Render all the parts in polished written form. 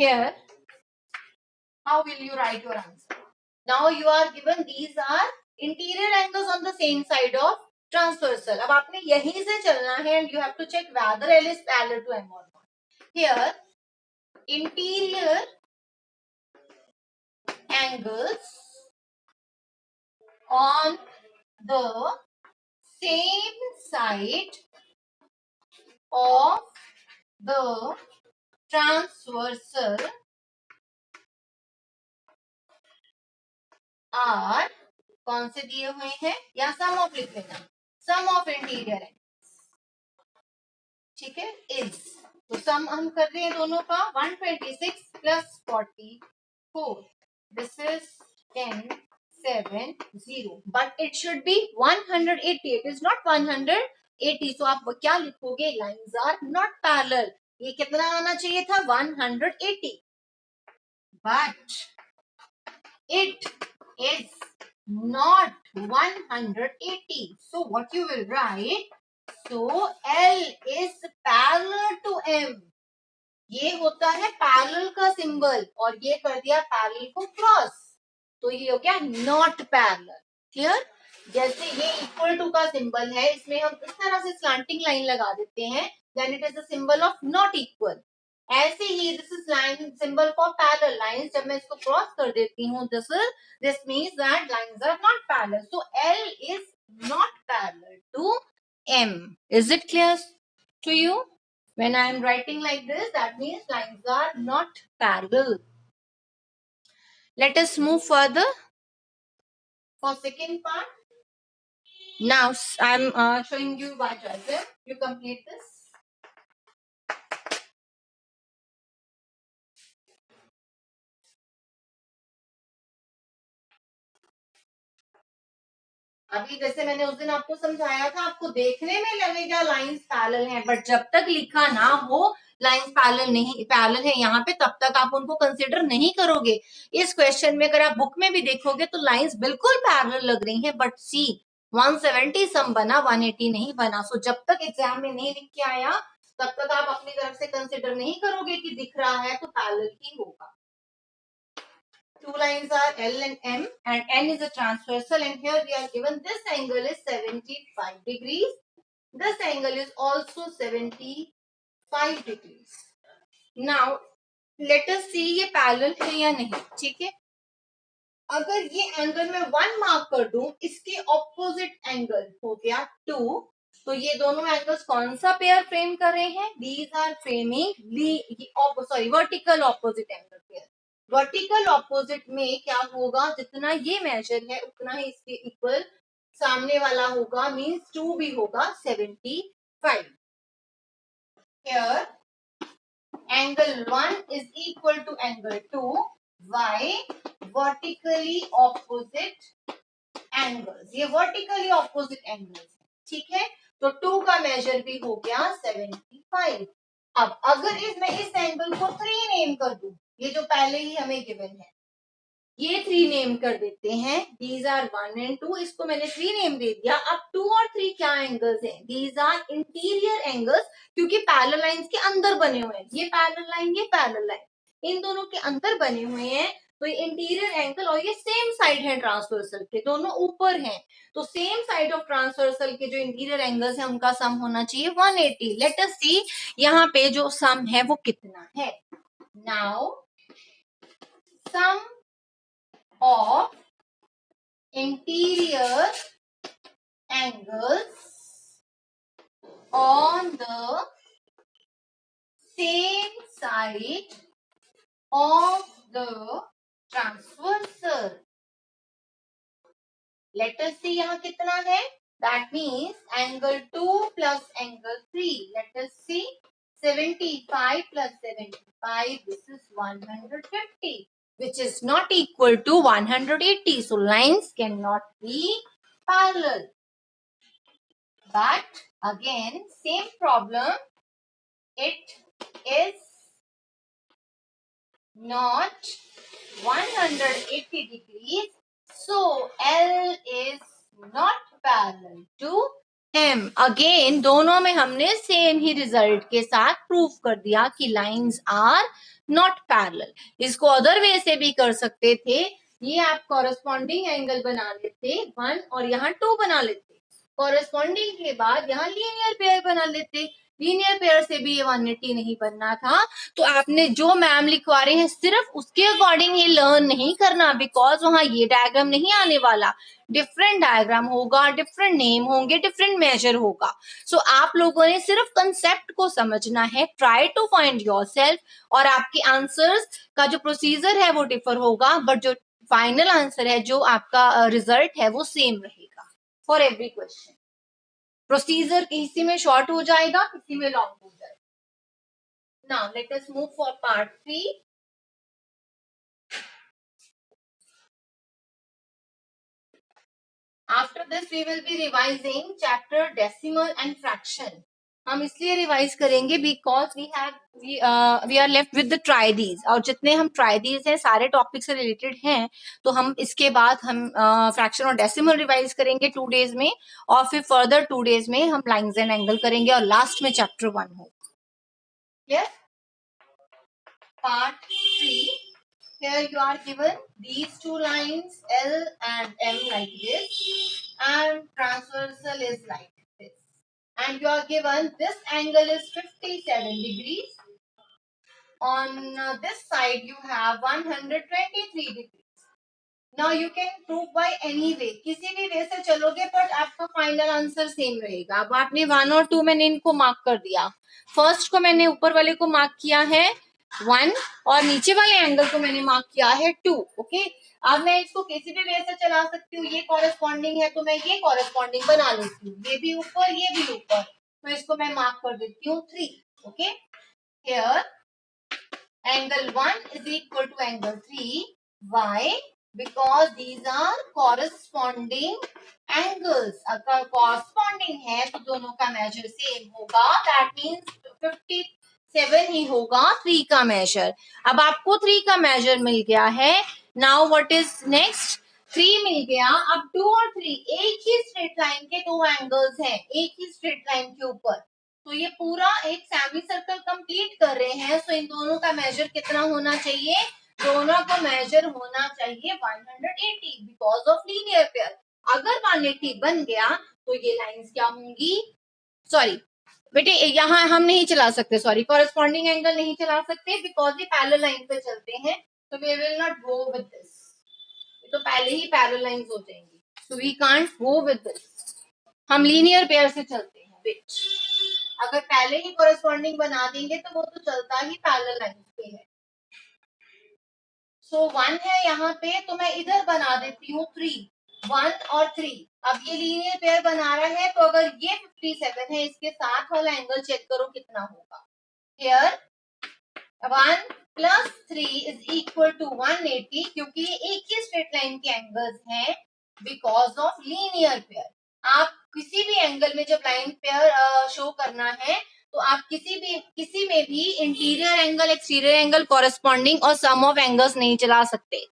here, how will you write your answer? Now you are given these are interior angles on the same side of transversal. अब आपने यहीं से चलना है and you have to check whether L is parallel to M or not. Here, interior angles on the same side of the transversal are कौन से दिए हुए हैं या सम ऑफ लिख लेना, सम ऑफ इंटीरियर एंगल्स, ठीक है, इज, तो सम हम कर रहे हैं दोनों का 126 plus 44, this is 10 7 0, but it should be 180, it is not 180, so आप क्या लिखोगे, लाइंस आर नॉट पैरेलल, ये कितना आना चाहिए था 180, but it is not 180. So what you will write? So L is parallel to M. ये होता है पैरेलल का सिंबल और ये कर दिया पैरेलल को क्रॉस, तो ये हो गया नॉट पैरेलल. क्लियर? जैसे ये इक्वल टू का सिंबल है, इसमें हम इस तरह से स्लैंटिंग लाइन लगा देते हैं, then it is the symbol of not equal. ऐसे ही this is line symbol for parallel lines, जब मैं इसको क्रॉस कर देती हूँ this means that lines are not parallel. So L is not parallel to M. Is it clear to you? When I am writing like this, that means lines are not parallel. Let us move further for second part. Now I am showing you by diagram. You complete this. अभी जैसे मैंने उस दिन आपको समझाया था, आपको देखने में लगेगा लाइंस पैरेलल हैं, बट जब तक लिखा ना हो लाइंस पैरेलल है यहाँ पे, तब तक आप उनको कंसिडर नहीं करोगे. इस क्वेश्चन में अगर आप बुक में भी देखोगे तो लाइंस बिल्कुल पैरेलल लग रही हैं, बट सी 170 सम बना, 180 नहीं बना. सो जब तक एग्जाम में नहीं लिख के आया तब तक आप अपनी तरफ से कंसिडर नहीं करोगे कि दिख रहा है तो पैरेलल ही होगा. Two lines are L and M, and N is a transversal, and here we are given this angle is 75 degrees. This angle is also 75 degrees. Now let us see ये parallel है या नहीं. ठीक है, अगर ये angle में 1 mark कर दूं, इसके ऑपोजिट एंगल हो गया 2, तो ये दोनों एंगल्स कौन सा पेयर फ्रेम कर रहे हैं, these are framing vertical opposite angle pair. Vertical opposite में क्या होगा, जितना ये मेजर है उतना ही इसके इक्वल सामने वाला होगा, मींस 2 भी होगा 75. Here angle 1 is equal to angle 2. Why? Vertically opposite angles. ये vertically opposite angles, ठीक है, तो 2 का मेजर भी हो गया 75. अब अगर मैं इस एंगल को 3 नेम कर दूं, ये जो पहले ही हमें गिवन है, ये 3 नेम कर देते हैं, दीज आर 1 and 2, इसको मैंने 3 नेम दे दिया. अब 2 और 3 क्या एंगल्स हैं, दीज आर इंटीरियर एंगल्स, क्योंकि पैरेलल लाइंस के अंदर बने हुए हैं, ये पैरेलल लाइन, ये पैरेलल लाइन, इन दोनों के अंदर बने हुए हैं, तो ये इंटीरियर एंगल, और ये सेम साइड है ट्रांसवर्सल के, दोनों ऊपर हैं, तो सेम साइड ऑफ ट्रांसवर्सल के जो इंटीरियर एंगल्स हैं उनका सम होना चाहिए 180. लेट अस सी यहाँ पे जो सम है वो कितना है. Now sum of interior angles on the same side of the transversal. Let us see यहाँ कितना है. That means angle 2 plus angle 3. Let us see 75 plus 75. This is 150. Which is not equal to 180. So lines cannot be parallel. But again, same problem. It is not 180 degrees. So L is not parallel to M. Again, दोनों में हमने same ही result के साथ prove कर दिया कि lines are not parallel. इसको other way से भी कर सकते थे, ये आप कॉरेस्पॉन्डिंग एंगल बना लेते 1 और यहाँ 2 बना लेते, कॉरेस्पॉन्डिंग के बाद यहाँ लीनियर पेयर बना लेते, लीनियर पेयर से भी ये 180 नहीं बनना था। तो आपने जो मैम लिखवा रहे हैं सिर्फ उसके अकॉर्डिंग ये लर्न नहीं करना, बिकॉज वहां ये डायग्राम नहीं आने वाला, डिफरेंट डायग्राम होगा, डिफरेंट नेम होंगे, डिफरेंट मेजर होगा। सो आप लोगों ने सिर्फ कंसेप्ट को समझना है, ट्राई टू फाइंड योरसेल्फ, और आपके आंसर्स का जो प्रोसीजर है वो डिफर होगा, बट जो फाइनल आंसर है, जो आपका रिजल्ट है वो सेम रहेगा फॉर एवरी क्वेश्चन। प्रोसीजर किसी में शॉर्ट हो जाएगा, किसी में लॉन्ग हो जाएगा। Now let us move for part 3. After this we will be revising chapter decimal and fraction. हम इसलिए रिवाइज करेंगे because we are left with the triads, और जितने हम ट्राइडीज हैं सारे टॉपिक से रिलेटेड हैं, तो हम इसके बाद हम फ्रैक्शन और डेसिमल रिवाइज करेंगे 2 days में, और फिर फर्दर 2 days में हम लाइंस एंड एंगल करेंगे, और लास्ट में चैप्टर 1 होगा। Clear? Part 3. Here you are given these two lines L and M like this, and transversal is like this, and you are given this angle is 57 degrees. On this side you have 123 degrees. Now you can prove by any way, किसी भी वे से चलोगे but आपका final answer same रहेगा। अब आपने 1 और 2 मैंने इनको मार्क कर दिया, फर्स्ट को मैंने ऊपर वाले को मार्क किया है 1, और नीचे वाले एंगल को मैंने मार्क किया है 2। ओके, अब मैं इसको किसी भी वे से चला सकती हूँ, ये कॉरेस्पॉन्डिंग है तो मैं ये कॉरेस्पॉन्डिंग बना लेती हूँ, ये भी ऊपर ये भी ऊपर, तो इसको मैं मार्क कर देती हूँ 3। Okay, here angle 1 is equal to angle 3. Why? Because these are corresponding angles. अगर corresponding है तो दोनों का measure same होगा, that means 57 ही होगा 3 का measure। अब आपको 3 का measure मिल गया है, now what is next? 3 मिल गया, अब 2 और 3 एक ही straight line के 2 angles हैं, एक ही straight line के ऊपर, तो ये पूरा एक सेमी सर्कल कंप्लीट कर रहे हैं। सो इन दोनों का मेजर कितना होना चाहिए? दोनों का मेजर होना चाहिए 180 बिकॉज ऑफ लीनियर पेयर। अगर 180 बन गया तो ये लाइंस क्या होंगी? सॉरी बेटे, यहाँ हम नहीं चला सकते, सॉरी कॉरेस्पॉन्डिंग एंगल नहीं चला सकते बिकॉज ये पैरेलल लाइन पे चलते हैं, तो we will not go with this, तो पहले ही पैरेलल लाइंस हो जाएंगी, so we can't go with this, हम लीनियर पेयर से चलते हैं। विच अगर पहले ही कोरेस्पॉन्डिंग बना देंगे तो वो तो चलता ही पैरेलल लाइन पे है। सो 1 है यहाँ पे, तो मैं इधर बना देती हूँ 3, 1 और 3। अब ये लीनियर पेयर बना रहा है, तो अगर ये 57 है, इसके साथ वाला एंगल चेक करो कितना होगा। Here 1 plus 3 is equal to 180, क्योंकि ये एक ही स्ट्रेट लाइन के एंगल्स हैं बिकॉज ऑफ लीनियर पेयर। आप किसी भी एंगल में जब लाइन पेयर शो करना है, तो आप किसी में भी interior angle, exterior angle, corresponding और सम ऑफ एंगल्स नहीं चला सकते।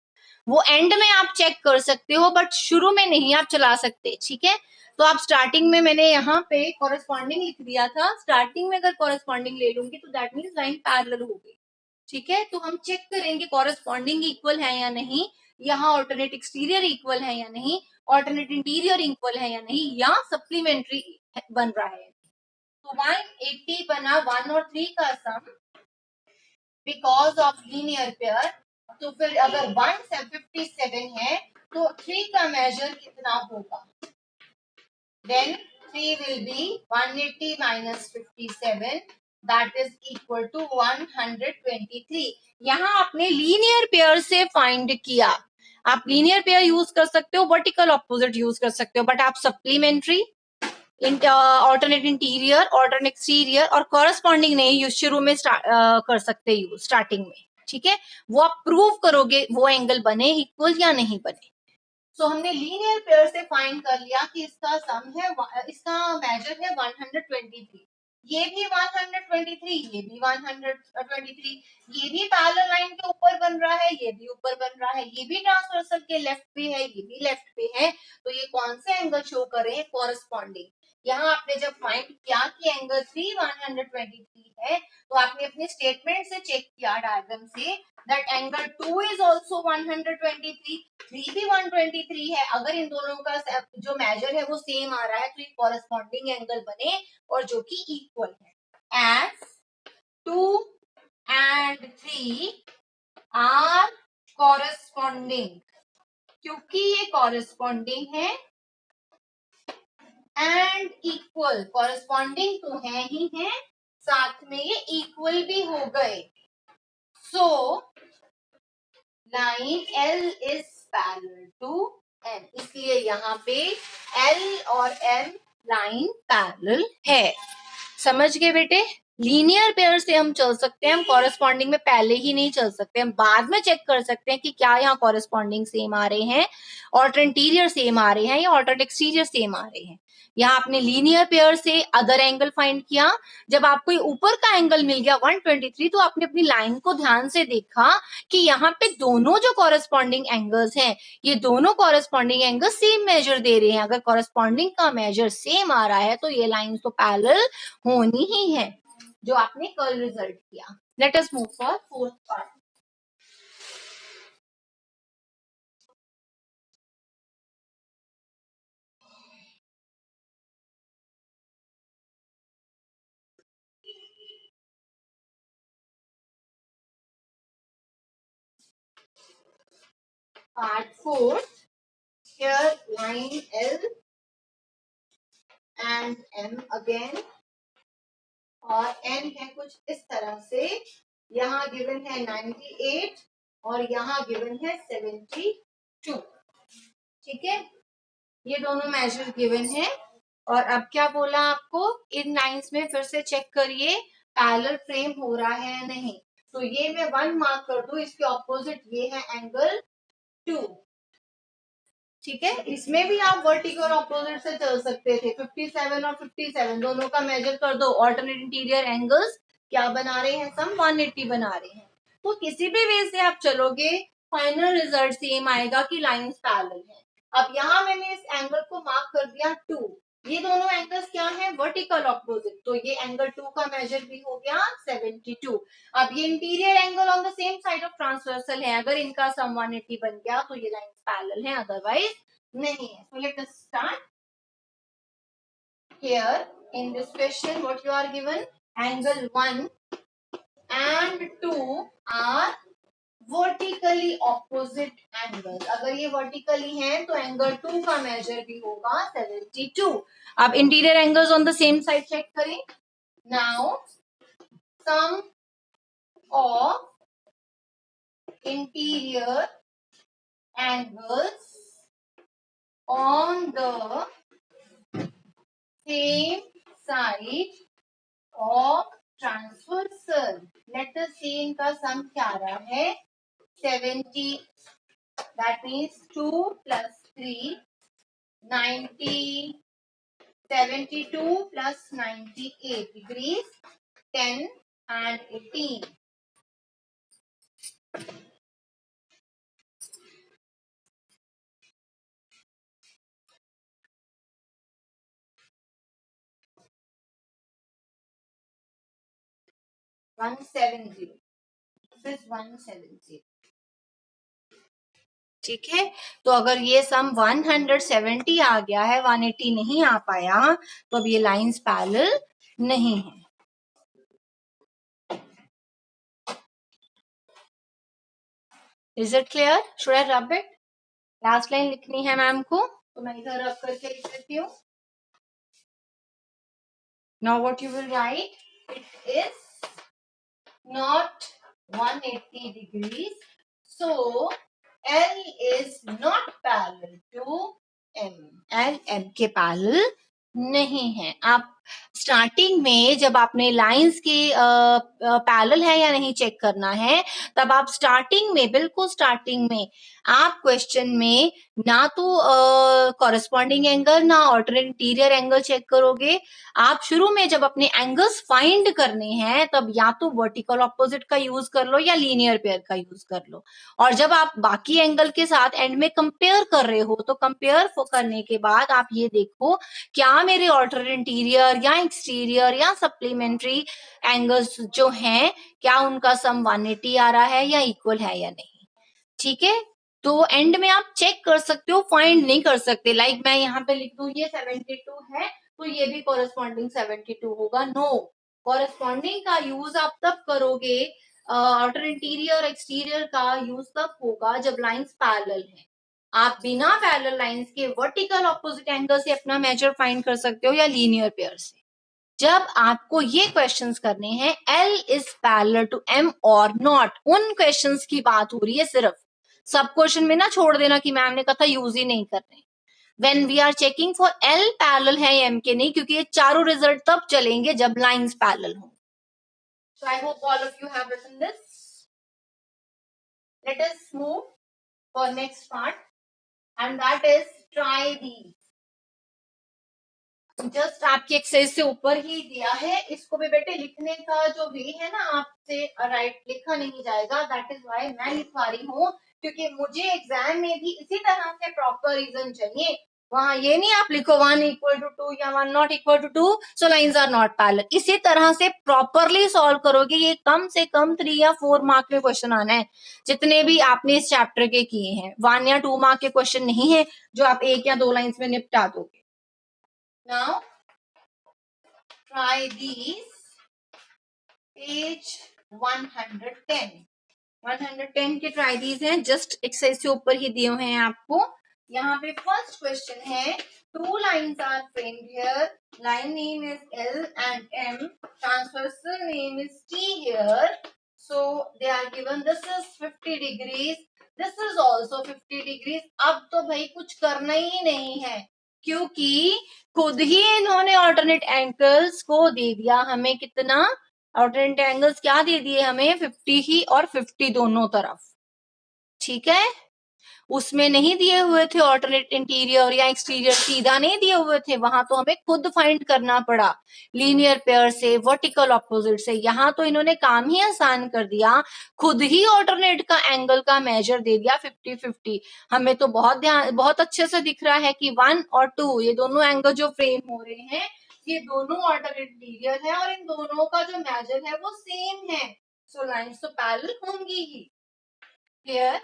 वो एंड में आप चेक कर सकते हो, बट शुरू में नहीं आप चला सकते। ठीक है, तो आप स्टार्टिंग में, मैंने यहाँ पे कॉरेस्पॉन्डिंग लिख दिया था, स्टार्टिंग में अगर कॉरेस्पॉन्डिंग ले लूंगी तो दैट मीन्स लाइन पैरेलल हो गई। ठीक है, तो हम चेक करेंगे कॉरेस्पॉन्डिंग इक्वल है या नहीं, यहाँ ऑल्टरनेट एक्सटीरियर इक्वल है या नहीं, ऑल्टरनेट इंटीरियर इक्वल है या नहीं, या सप्लीमेंट्री बन रहा है। तो 180 बना 1 और 3 का some because of linear pair. तो फिर अगर 157 है तो 3 का मेजर कितना होगा? Then 3 will be 180 minus 57, that is equal to 123। यहाँ आपने लीनियर पेयर से फाइंड किया, आप लीनियर पेयर यूज कर सकते हो, वर्टिकल ऑपोजिट यूज कर सकते हो, बट आप supplementary, alternate interior, alternate exterior और कॉरेस्पॉन्डिंग नहीं शुरू में कर सकते यूज स्टार्टिंग में। ठीक है, वो आप प्रूव करोगे वो एंगल बने इक्वल या नहीं बने। सो हमने लीनियर पेयर से फाइंड कर लिया कि इसका सम है, इसका मेजर है 123, ये भी 123, ये भी 123, ये भी पैरेलल लाइन के ऊपर बन रहा है, ये भी ऊपर बन रहा है, ये भी ट्रांसवर्सल के लेफ्ट पे है, ये भी लेफ्ट पे है, तो ये कौन से एंगल शो कर रहे हैं? कॉरेस्पॉन्डिंग। यहाँ आपने जब फाइंड किया कि एंगल 3 123 है, तो आपने अपने स्टेटमेंट से चेक किया diagram say that angle 2 is also 123, 3 भी 123 है। अगर इन दोनों का जो मेजर है वो सेम आ रहा है तो ये कॉरेस्पॉन्डिंग एंगल बने और जो कि इक्वल है। एज 2 and 3 आर कॉरेस्पॉन्डिंग, क्योंकि ये कॉरेस्पॉन्डिंग है एंड इक्वल, कॉरेस्पॉन्डिंग तो है ही है, साथ में ये इक्वल भी हो गए। So line L is parallel to M, इसलिए यहाँ पे L और M लाइन पैरेलल है। समझ गए बेटे? लीनियर पेयर से हम चल सकते हैं, हम कॉरेस्पॉन्डिंग में पहले ही नहीं चल सकते, हम बाद में चेक कर सकते हैं कि क्या यहाँ कॉरेस्पॉन्डिंग सेम आ रहे हैं, ऑल्टर इंटीरियर सेम आ रहे हैं या ऑल्टर एक्सटीरियर सेम आ रहे हैं। यहाँ आपने लीनियर पेयर से अदर एंगल फाइंड किया, जब आपको ऊपर का एंगल मिल गया 123 तो आपने अपनी लाइन को ध्यान से देखा कि यहाँ पे दोनों जो कॉरेस्पॉन्डिंग एंगल्स हैं, ये दोनों कॉरेस्पॉन्डिंग एंगल सेम मेजर दे रहे हैं। अगर कॉरेस्पॉन्डिंग का मेजर सेम आ रहा है तो ये लाइन तो पैरेलल होनी ही है, जो आपने कल रिजल्ट किया। Let us move for fourth part. Part 4, here line L and M again, और N है कुछ इस तरह से, यहाँ गिवन है 98 और यहाँ गिवन है 72। ठीक है, ये दोनों मेजर गिवन है। और अब क्या बोला आपको, इन लाइंस में फिर से चेक करिए पैरेलल फ्रेम हो रहा है या नहीं। तो ये मैं 1 मार्क कर दूं, इसके ऑपोजिट ये है एंगल 2। ठीक है, इसमें भी आप वर्टिकल और ऑपोजिट से चल सकते थे। 57 और 57 दोनों का मेजर कर दो, ऑल्टरनेट इंटीरियर एंगल्स क्या बना रहे हैं, सम 180 बना रहे हैं। तो किसी भी वे से आप चलोगे फाइनल रिजल्ट सेम आएगा कि लाइंस पैरेलल है। अब यहाँ मैंने इस एंगल को मार्क कर दिया 2, ये दोनों एंगल्स क्या है, वर्टिकल ऑपोजिट, तो ये एंगल 2 का मेजर भी हो गया 72। अब ये interior angle on the same side of transversal है, अगर इनका सम 180 बन गया तो ये लाइन पैरेलल है, अदरवाइज नहीं है। So let us start. Here in this question what you are given, angle 1 and 2 are vertically opposite angle. अगर ये वर्टिकली हैं तो एंगल 2 का मेजर भी होगा 72। अब interior angles on the same side check करें। Now sum of interior angles on the same side of transversal, let us see इनका सम क्या आ रहा है, 70, that means 2 plus 3, 90, 72 plus 98 degrees, 10 and 18। One seven zero. ठीक है, तो अगर ये सम 170 आ गया है, 180 नहीं आ पाया, तो अब ये लाइंस पैरेलल नहीं है। Is it clear? Should I rub it? Last line लिखनी है मैम को, तो मैं इधर रब करके लिख देती हूँ। Now what you will write, it is not 180 degrees, so L is not parallel to M, L M के पैरेलल नहीं है। आप स्टार्टिंग में जब आपने लाइंस के पैरेलल है या नहीं चेक करना है, तब आप स्टार्टिंग में, बिल्कुल स्टार्टिंग में आप क्वेश्चन में ना तो कॉरेस्पॉन्डिंग एंगल ना ऑल्टरनेट इंटीरियर एंगल चेक करोगे। आप शुरू में जब अपने एंगल्स फाइंड करने हैं तब या तो वर्टिकल ऑपोजिट का यूज कर लो या लीनियर पेयर का यूज कर लो। और जब आप बाकी एंगल के साथ एंड में कंपेयर कर रहे हो तो कंपेयर करने के बाद आप ये देखो क्या मेरे ऑल्टरनेट इंटीरियर या एक्सटीरियर या सप्लीमेंट्री एंगल्स जो हैं क्या उनका सम 180 आ रहा है या इक्वल है या नहीं। ठीक है, तो एंड में आप चेक कर सकते हो, फाइंड नहीं कर सकते। लाइक मैं यहाँ पे लिख दूं ये 72 है तो ये भी कॉरेस्पॉन्डिंग 72 होगा। नो, कॉरेस्पॉन्डिंग का यूज आप तब करोगे, ऑल्टरनेट इंटीरियर एक्सटीरियर का यूज तब होगा जब लाइंस पैरेलल है। आप बिना पैरेलल लाइंस के वर्टिकल ऑपोजिट एंगल से अपना मेजर फाइंड कर सकते हो या लीनियर पेयर से। जब आपको ये क्वेश्चंस करने हैं L is parallel to M और नॉट, उन क्वेश्चंस की बात हो रही है सिर्फ। सब क्वेश्चन में ना छोड़ देना कि मैम ने कहा था यूज ही नहीं करने। When we are checking for L parallel है M के नहीं, क्योंकि ये चारों रिजल्ट तब चलेंगे जब लाइंस पैरेलल हो। So I hope all of you have written this. Let us move for next part and that is try these. Just आपकी एक्सरसाइज से ऊपर ही दिया है, इसको भी बेटे लिखने का जो वे है ना आपसे राइट लिखा नहीं जाएगा। दैट इज व्हाई मैं लिखवा रही हूँ, क्योंकि मुझे एग्जाम में भी इसी तरह से प्रॉपर रीजन चाहिए। वहां ये नहीं आप लिखो 1 इक्वल टू 2 या 1 not equal to 2 so lines are not parallel. इसी तरह से प्रॉपरली सॉल्व करोगे, ये कम से कम 3 या 4 मार्क में क्वेश्चन आना है जितने भी आपने इस चैप्टर के किए हैं। 1 या 2 मार्क के क्वेश्चन नहीं है जो आप 1 या 2 लाइंस में निपटा दोगे। नाउ try these, page 110 के try these हैं, जस्ट एक्सरसाइज से ऊपर ही दिए हुए हैं आपको। यहाँ पे फर्स्ट क्वेश्चन है, 2 lines are framed here, line name is L and M, transversal name is T here, so they are given this is 50 degrees, this is also 50 degrees। अब तो भाई कुछ करना ही नहीं है क्योंकि खुद ही इन्होंने ऑल्टरनेट एंगल्स को दे दिया हमें। कितना ऑल्टरनेट एंगल्स क्या दे दिए हमें? 50 ही और 50 दोनों तरफ। ठीक है, उसमें नहीं दिए हुए थे ऑल्टरनेट इंटीरियर या एक्सटीरियर, सीधा नहीं दिए हुए थे, वहां तो हमें खुद फाइंड करना पड़ा लीनियर पेयर से, वर्टिकल ऑपोजिट से। यहाँ तो इन्होंने काम ही आसान कर दिया, खुद ही ऑल्टरनेट का एंगल का मेजर दे दिया 50-50। हमें तो बहुत अच्छे से दिख रहा है कि 1 और 2 ये दोनों एंगल जो फ्रेम हो रहे हैं ये दोनों ऑल्टरनेट इंटीरियर है और इन दोनों का जो मेजर है वो सेम है, सो लाइंस तो पैरेलल होंगी ही। Clear?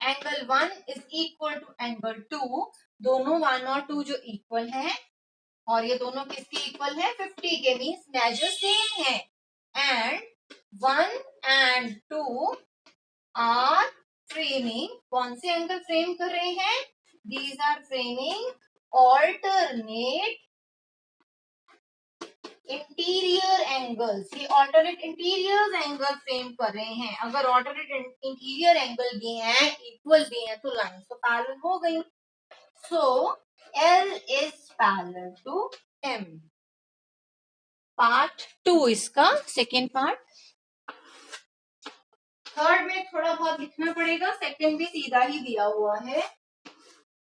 Angle 1 is equal to angle 2, दोनों 1 और 2 जो इक्वल है और ये दोनों किसके इक्वल है? 50 के, मींस मेजर सेम है। एंड 1 and 2 आर फ्रेमिंग, कौन से एंगल फ्रेम कर रहे हैं? These are framing alternate interior angles. ये ऑल्टरनेट इंटीरियर एंगल फ्रेम कर रहे हैं। अगर ऑल्टरनेट इंटीरियर एंगल भी हैं, इक्वल भी हैं, तो लाइन तो पैरेलल हो गई। So L is parallel to M। Part 2 इसका सेकेंड पार्ट। थर्ड में थोड़ा बहुत लिखना पड़ेगा, सेकेंड भी सीधा ही दिया हुआ है,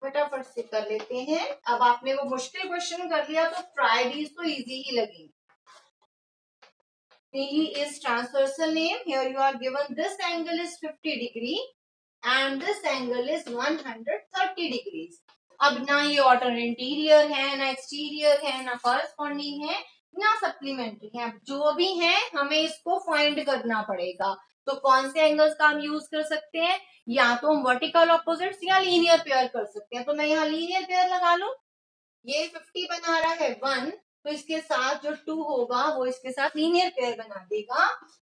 फटाफट से कर लेते हैं। अब आपने वो मुश्किल क्वेश्चन कर लिया तो ट्राई दीज तो इजी ही लगेंगे। P is transversal name. Here you are given this angle is 50 degree and this angle is 130 degrees. अब ना ये ऑल्टरनेट इंटीरियर है, ना एक्सटीरियर है, ना कॉरेस्पॉन्डिंग है, ना सप्लीमेंट्री है। जो भी है हमें इसको फाइंड करना पड़ेगा। तो कौन से एंगल्स का हम यूज कर सकते हैं? या तो हम वर्टिकल ऑपोजिट्स या लीनियर पेयर कर सकते हैं। तो मैं यहाँ लीनियर पेयर लगा लूं, ये 50 बना रहा है 1, तो इसके साथ जो 2 होगा वो इसके साथ लीनियर पेयर बना देगा।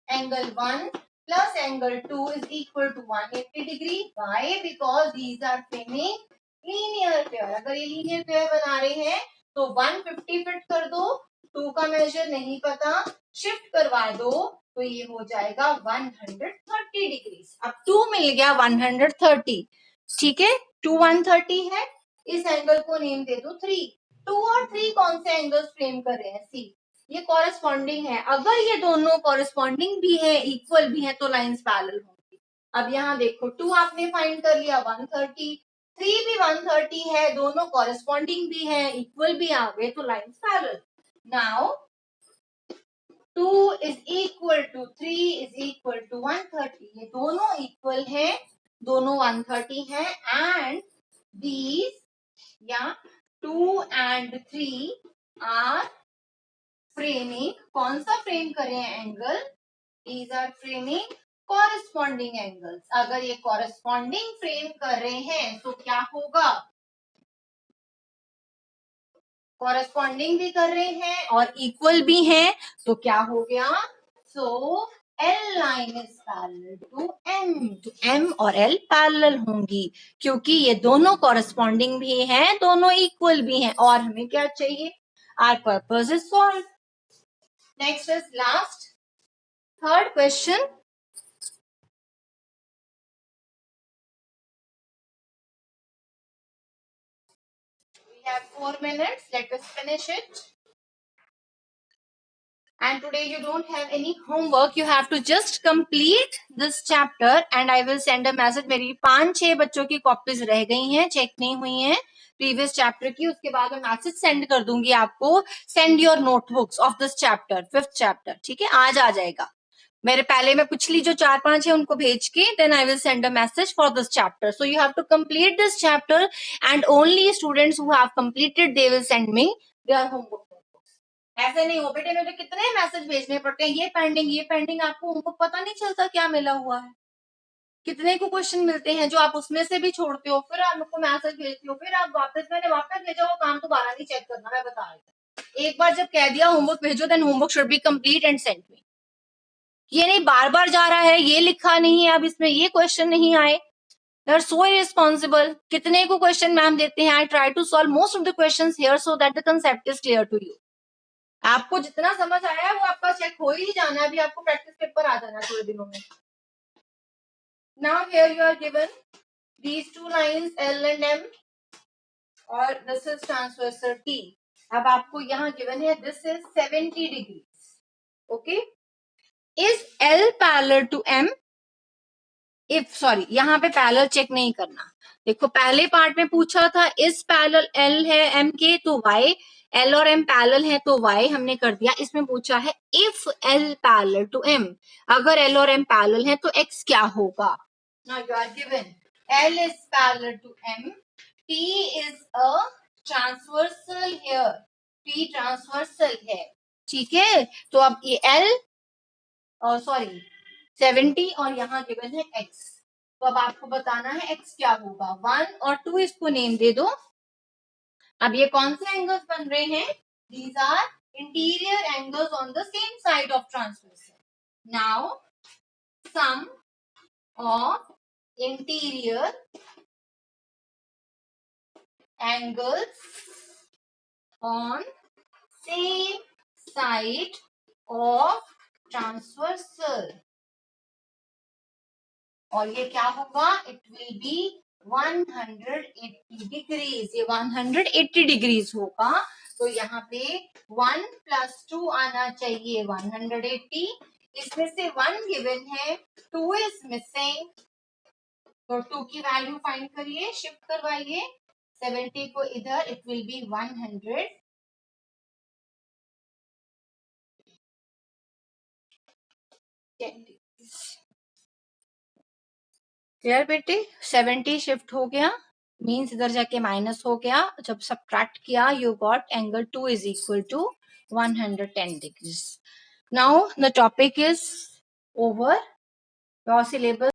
Angle 1 plus angle 2 is equal to 180 degree. Why? Because these are framing linear pair. अगर ये लीनियर पेयर बना रहे हैं तो 150 फिट कर दो, 2 का मेजर नहीं पता, शिफ्ट करवा दो तो ये हो जाएगा 130 डिग्री। अब 2 मिल गया 130। ठीक है, 2 130 है, इस एंगल को नेम दे दो 3। 2 और 3 कौन से एंगल्स फ्रेम कर रहे हैं? सी, ये कॉरेस्पॉन्डिंग है। अगर ये दोनों कॉरेस्पॉन्डिंग भी है, इक्वल भी है, तो लाइंस पैरेलल होंगी। अब यहाँ देखो 2 आपने फाइंड कर लिया 130, 3 भी 130 है, दोनों कॉरेस्पॉन्डिंग भी है, इक्वल भी आ गए, तो lines parallel. Now 2 is equal to 3 is equal to 130, ये दोनों इक्वल है, दोनों 130 है, एंड these या 2 and 3 are framing, कौन सा फ्रेम करें angle? These are framing corresponding angles. अगर ये corresponding फ्रेम कर रहे हैं तो क्या होगा? corresponding भी कर रहे हैं और equal भी हैं, तो क्या हो गया? So L line is parallel to M. तो M और L पैरेलल होंगी, क्योंकि ये दोनों corresponding भी हैं, दोनों equal भी हैं, और हमें क्या चाहिए? Our purpose is solved. Next is last, third question. We have 4 minutes. Let us finish it. And today you don't have any homework. You have to just complete this chapter and I will send a message. मेरी 5-6 बच्चों की copies रह गई हैं, check नहीं हुई हैं previous chapter की, उसके बाद मैं मैसेज सेंड कर दूंगी आपको, send your notebooks of this chapter, 5th chapter, ठीक है, आज आ जाएगा। मेरे पहले मैं पिछली जो 4-5 है उनको भेज के then I will send a message for this chapter. So you have to complete this chapter and only students who have completed they will send me their homework. ऐसे नहीं हो बेटे, मुझे कितने मैसेज भेजने पड़ते हैं, ये पेंडिंग, आपको उनको पता नहीं चलता क्या मिला हुआ है, कितने को क्वेश्चन मिलते हैं जो आप उसमें से भी छोड़ते हो, फिर आप मुझको मैसेज भेजते हो, फिर आप मैंने वापस भेजा वो काम दोबारा नहीं चेक करना, मैं बता रही हूँ. एक बार जब कह दिया होमवर्क भेजो, then homework should be complete and send me. ये नहीं बार बार जा रहा है, ये लिखा नहीं है, अब इसमें ये क्वेश्चन नहीं आए, दे आर सो इररिस्पांसिबल. कितने को क्वेश्चन मैम देते हैं, I try to solve most of the questions here so that the concept is clear to you. आपको जितना समझ आया है वो आपका चेक हो ही जाना है, अभी आपको प्रैक्टिस पेपर आ जाना थोड़े दिनों में. Now here you are given these two lines L and M और this is transversal T. अब आपको यहाँ गिवन है this is 70 degrees. Okay, is L parallel to M? If sorry, यहाँ पे पैरेलल चेक नहीं करना. देखो पहले पार्ट में पूछा था इस पैरेलल L है M के, तो Y, L और M पैरेलल है तो Y हमने कर दिया. इसमें पूछा है if L parallel to M, अगर L और M पैरेलल है तो X क्या होगा? Now you are given L is parallel to M, T is a transversal here, T transversal है, ठीक है. तो अब ये L और सॉरी 70 और यहाँ गिवन है X, तो अब आपको बताना है X क्या होगा. 1 और 2 इसको नेम दे दो. अब ये कौन से एंगल्स बन रहे हैं? These are interior angles on the same side of transversal. Now sum of interior angles on same side of transversal, और ये क्या होगा? It will be 180 degrees. ये 180 डिग्रीज होगा, तो यहाँ पे 1 + 2 आना चाहिए 180. इसमें से 1 गिवन है, 2 इज मिसिंग, तो 2 की वैल्यू फाइंड करिए, शिफ्ट करवाइए 70 को इधर, it will be 110 degrees. Clear बेटे? 70 शिफ्ट हो गया, मीन्स इधर जाके माइनस हो गया, जब सबट्रैक्ट किया you got angle 2 is equal to 110 degrees. Now the topic is over. Your syllabus